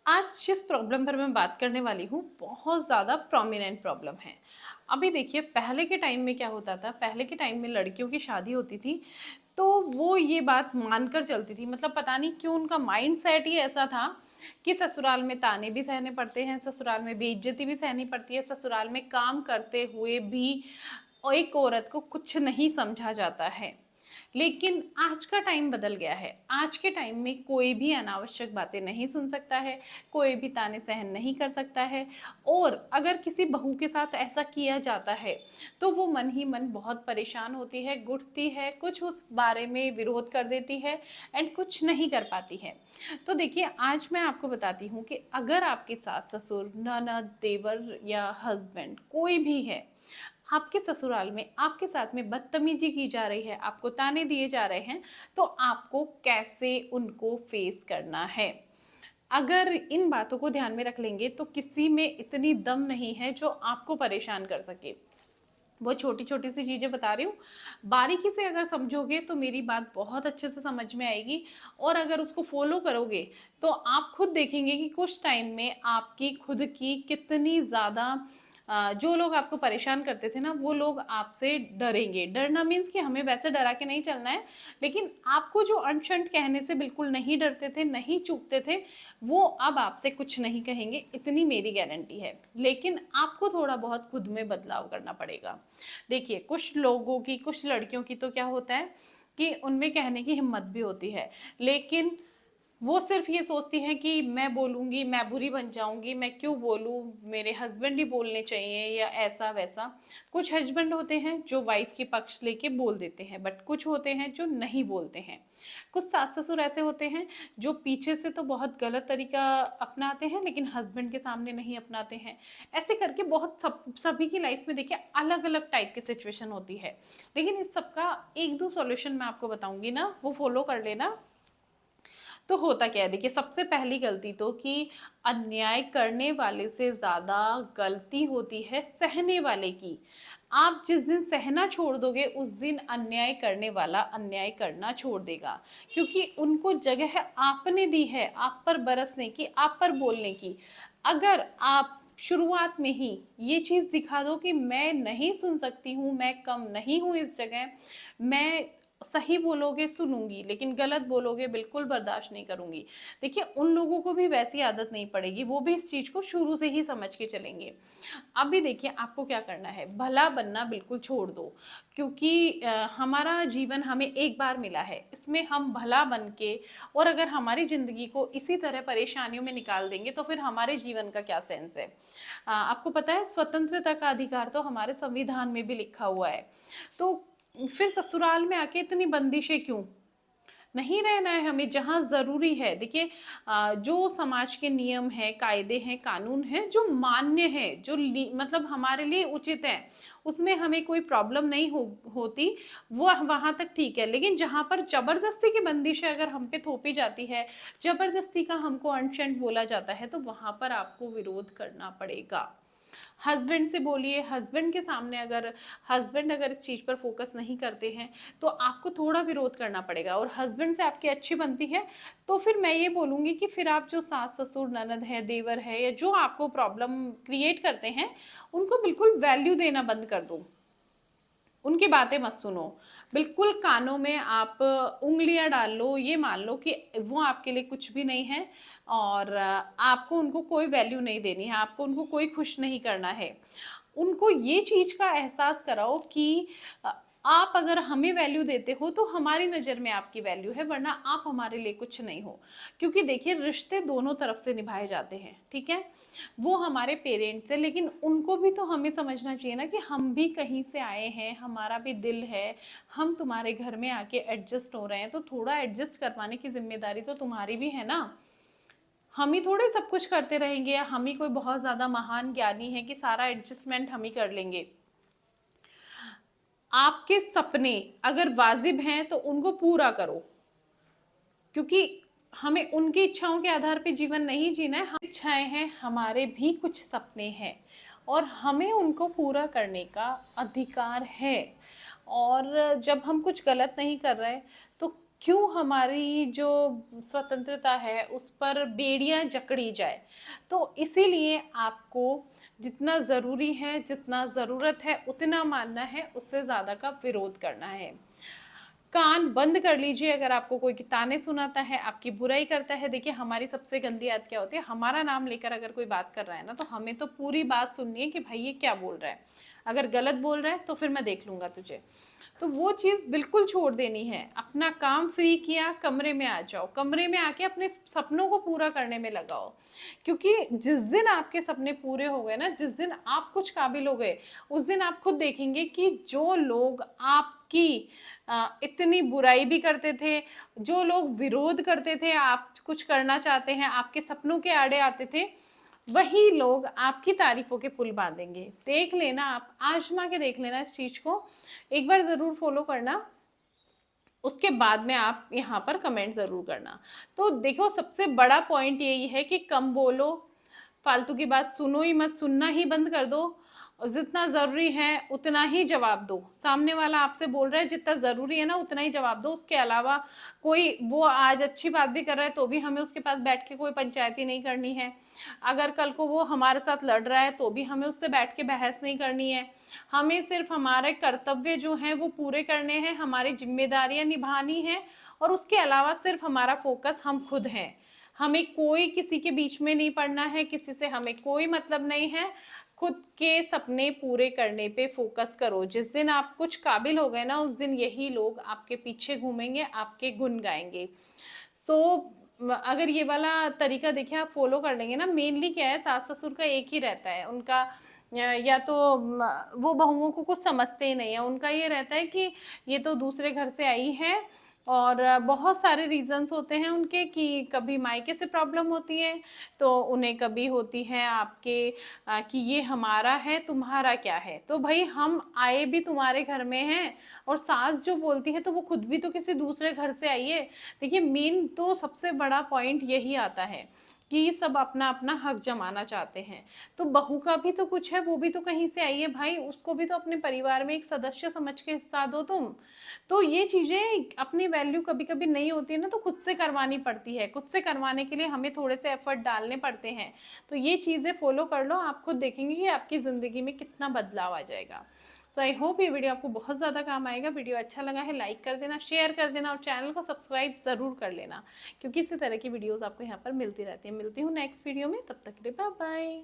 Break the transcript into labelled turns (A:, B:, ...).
A: आज जिस प्रॉब्लम पर मैं बात करने वाली हूँ बहुत ज़्यादा प्रोमिनेंट प्रॉब्लम है। अभी देखिए पहले के टाइम में क्या होता था, पहले के टाइम में लड़कियों की शादी होती थी तो वो ये बात मानकर चलती थी। मतलब पता नहीं क्यों उनका माइंड सेट ही ऐसा था कि ससुराल में ताने भी सहने पड़ते हैं, ससुराल में बेइज्जती भी सहनी पड़ती है, ससुराल में काम करते हुए भी एक औरत को कुछ नहीं समझा जाता है। लेकिन आज का टाइम बदल गया है। आज के टाइम में कोई भी अनावश्यक बातें नहीं सुन सकता है, कोई भी ताने सहन नहीं कर सकता है। और अगर किसी बहू के साथ ऐसा किया जाता है तो वो मन ही मन बहुत परेशान होती है, गुटती है, कुछ उस बारे में विरोध कर देती है एंड कुछ नहीं कर पाती है। तो देखिए आज मैं आपको बताती हूँ कि अगर आपके सास ससुर ननद देवर या हस्बैंड कोई भी है, आपके ससुराल में आपके साथ में बदतमीजी की जा रही है, आपको ताने दिए जा रहे हैं, तो आपको कैसे उनको फेस करना है। अगर इन बातों को ध्यान में रख लेंगे तो किसी में इतनी दम नहीं है जो आपको परेशान कर सके। वो छोटी छोटी सी चीज़ें बता रही हूँ, बारीकी से अगर समझोगे तो मेरी बात बहुत अच्छे से समझ में आएगी। और अगर उसको फॉलो करोगे तो आप खुद देखेंगे कि कुछ टाइम में आपकी खुद की कितनी ज़्यादा जो लोग आपको परेशान करते थे ना वो लोग आपसे डरेंगे। डरना मीन्स कि हमें वैसे डरा के नहीं चलना है, लेकिन आपको जो अनशंट कहने से बिल्कुल नहीं डरते थे, नहीं चूकते थे, वो अब आपसे कुछ नहीं कहेंगे, इतनी मेरी गारंटी है। लेकिन आपको थोड़ा बहुत खुद में बदलाव करना पड़ेगा। देखिए कुछ लोगों की, कुछ लड़कियों की तो क्या होता है कि उनमें कहने की हिम्मत भी होती है, लेकिन वो सिर्फ ये सोचती हैं कि मैं बोलूँगी मैं बुरी बन जाऊँगी, मैं क्यों बोलूँ, मेरे हस्बैंड ही बोलने चाहिए या ऐसा वैसा। कुछ हस्बैंड होते हैं जो वाइफ के पक्ष लेके बोल देते हैं, बट कुछ होते हैं जो नहीं बोलते हैं। कुछ सास ससुर ऐसे होते हैं जो पीछे से तो बहुत गलत तरीका अपनाते हैं लेकिन हस्बैंड के सामने नहीं अपनाते हैं। ऐसे करके बहुत सभी की लाइफ में देखिए अलग अलग टाइप की सिचुएशन होती है। लेकिन इस सबका एक दो सॉल्यूशन मैं आपको बताऊंगी ना, वो फॉलो कर लेना। तो होता क्या है, देखिए सबसे पहली गलती तो कि अन्याय करने वाले से ज़्यादा गलती होती है सहने वाले की। आप जिस दिन सहना छोड़ दोगे उस दिन अन्याय करने वाला अन्याय करना छोड़ देगा, क्योंकि उनको जगह आपने दी है आप पर बरसने की, आप पर बोलने की। अगर आप शुरुआत में ही ये चीज़ दिखा दो कि मैं नहीं सुन सकती हूँ, मैं कम नहीं हूँ इस जगह, मैं सही बोलोगे सुनूंगी लेकिन गलत बोलोगे बिल्कुल बर्दाश्त नहीं करूंगी, देखिए उन लोगों को भी वैसी आदत नहीं पड़ेगी, वो भी इस चीज़ को शुरू से ही समझ के चलेंगे। अभी देखिए आपको क्या करना है, भला बनना बिल्कुल छोड़ दो, क्योंकि हमारा जीवन हमें एक बार मिला है, इसमें हम भला बन के और अगर हमारी ज़िंदगी को इसी तरह परेशानियों में निकाल देंगे तो फिर हमारे जीवन का क्या सेंस है। आपको पता है स्वतंत्रता का अधिकार तो हमारे संविधान में भी लिखा हुआ है, तो फिर ससुराल में आके इतनी बंदिशें क्यों। नहीं रहना है हमें जहाँ ज़रूरी है। देखिए जो समाज के नियम हैं, कायदे हैं, कानून हैं जो मान्य हैं, जो मतलब हमारे लिए उचित हैं, उसमें हमें कोई प्रॉब्लम नहीं होती, वो वहाँ तक ठीक है। लेकिन जहाँ पर ज़बरदस्ती की बंदिश है अगर हम पे थोपी जाती है, ज़बरदस्ती का हमको अनशंट बोला जाता है, तो वहाँ पर आपको विरोध करना पड़ेगा। हस्बैंड से बोलिए, हस्बैंड के सामने अगर हस्बैंड अगर इस चीज़ पर फोकस नहीं करते हैं तो आपको थोड़ा विरोध करना पड़ेगा। और हस्बैंड से आपकी अच्छी बनती है तो फिर मैं ये बोलूँगी कि फिर आप जो सास ससुर ननद है देवर है या जो आपको प्रॉब्लम क्रिएट करते हैं उनको बिल्कुल वैल्यू देना बंद कर दो, उनकी बातें मत सुनो। बिल्कुल कानों में आप उंगलियां डाल लो, ये मान लो कि वो आपके लिए कुछ भी नहीं है और आपको उनको कोई वैल्यू नहीं देनी है, आपको उनको कोई खुश नहीं करना है। उनको ये चीज़ का एहसास कराओ कि अ, आप अगर हमें वैल्यू देते हो तो हमारी नज़र में आपकी वैल्यू है, वरना आप हमारे लिए कुछ नहीं हो। क्योंकि देखिए रिश्ते दोनों तरफ से निभाए जाते हैं, ठीक है, वो हमारे पेरेंट्स हैं लेकिन उनको भी तो हमें समझना चाहिए ना कि हम भी कहीं से आए हैं, हमारा भी दिल है, हम तुम्हारे घर में आके एडजस्ट हो रहे हैं तो थोड़ा एडजस्ट करवाने की जिम्मेदारी तो तुम्हारी भी है ना। हम ही थोड़े सब कुछ करते रहेंगे या हम ही कोई बहुत ज़्यादा महान ज्ञानी है कि सारा एडजस्टमेंट हम ही कर लेंगे। आपके सपने अगर वाजिब हैं तो उनको पूरा करो, क्योंकि हमें उनकी इच्छाओं के आधार पे जीवन नहीं जीना है। हम इच्छाएं हैं, हमारे भी कुछ सपने हैं और हमें उनको पूरा करने का अधिकार है। और जब हम कुछ गलत नहीं कर रहे तो क्यों हमारी जो स्वतंत्रता है उस पर बेड़ियां जकड़ी जाए। तो इसीलिए आपको जितना ज़रूरी है, जितना ज़रूरत है उतना मानना है, उससे ज़्यादा का विरोध करना है। कान बंद कर लीजिए अगर आपको कोई ताने सुनाता है, आपकी बुराई करता है। देखिए हमारी सबसे गंदी आदत क्या होती है, हमारा नाम लेकर अगर कोई बात कर रहा है ना, तो हमें तो पूरी बात सुननी है कि भाई ये क्या बोल रहा है। अगर गलत बोल रहा है तो फिर मैं देख लूंगा तुझे। तो वो चीज़ बिल्कुल छोड़ देनी है। अपना काम फ्री किया, कमरे में आ जाओ, कमरे में आके अपने सपनों को पूरा करने में लगाओ। क्योंकि जिस दिन आपके सपने पूरे हो गए ना, जिस दिन आप कुछ काबिल हो गए, उस दिन आप खुद देखेंगे कि जो लोग आपकी इतनी बुराई भी करते थे, जो लोग विरोध करते थे, आप कुछ करना चाहते हैं, आपके सपनों के आड़े आते थे, वही लोग आपकी तारीफों के पुल बांधेंगे। देख लेना, आप आजमा के देख लेना इस चीज को, एक बार जरूर फॉलो करना, उसके बाद में आप यहाँ पर कमेंट जरूर करना। तो देखो सबसे बड़ा पॉइंट यही है कि कम बोलो, फालतू की बात सुनो ही मत, सुनना ही बंद कर दो, और जितना ज़रूरी है उतना ही जवाब दो। सामने वाला आपसे बोल रहा है, जितना ज़रूरी है ना उतना ही जवाब दो। उसके अलावा कोई, वो आज अच्छी बात भी कर रहा है तो भी हमें उसके पास बैठ के कोई पंचायती नहीं करनी है। अगर कल को वो हमारे साथ लड़ रहा है तो भी हमें उससे बैठ के बहस नहीं करनी है। हमें सिर्फ हमारे कर्तव्य जो हैं वो पूरे करने हैं, हमारी जिम्मेदारियां निभानी है, और उसके अलावा सिर्फ हमारा फोकस हम खुद हैं। हमें कोई किसी के बीच में नहीं पड़ना है, किसी से हमें कोई मतलब नहीं है। खुद के सपने पूरे करने पे फोकस करो। जिस दिन आप कुछ काबिल हो गए ना, उस दिन यही लोग आपके पीछे घूमेंगे, आपके गुण गाएंगे। सो अगर ये वाला तरीका देखिए आप फॉलो कर लेंगे ना, मेनली क्या है, सास ससुर का एक ही रहता है उनका, या तो वो बहुओं को कुछ समझते ही नहीं है। उनका ये रहता है कि ये तो दूसरे घर से आई है, और बहुत सारे रीजंस होते हैं उनके, कि कभी मायके से प्रॉब्लम होती है, तो उन्हें कभी होती है आपके कि ये हमारा है तुम्हारा क्या है। तो भाई हम आए भी तुम्हारे घर में हैं, और सास जो बोलती है तो वो खुद भी तो किसी दूसरे घर से आई है। देखिए मेन तो सबसे बड़ा पॉइंट यही आता है कि सब अपना अपना हक जमाना चाहते हैं। तो बहू का भी तो कुछ है, वो भी तो कहीं से आई है भाई, उसको भी तो अपने परिवार में एक सदस्य समझ के हिस्सा दो तुम। तो ये चीजें अपनी वैल्यू कभी कभी नहीं होती है ना, तो खुद से करवानी पड़ती है। खुद से करवाने के लिए हमें थोड़े से एफर्ट डालने पड़ते हैं। तो ये चीजें फॉलो कर लो, आप खुद देखेंगे कि आपकी जिंदगी में कितना बदलाव आ जाएगा। सो आई होप ये वीडियो आपको बहुत ज़्यादा काम आएगा। वीडियो अच्छा लगा है लाइक कर देना, शेयर कर देना, और चैनल को सब्सक्राइब ज़रूर कर लेना, क्योंकि इसी तरह की वीडियोस आपको यहाँ पर मिलती रहती है। मिलती हूँ नेक्स्ट वीडियो में, तब तक के लिए बाय बाय।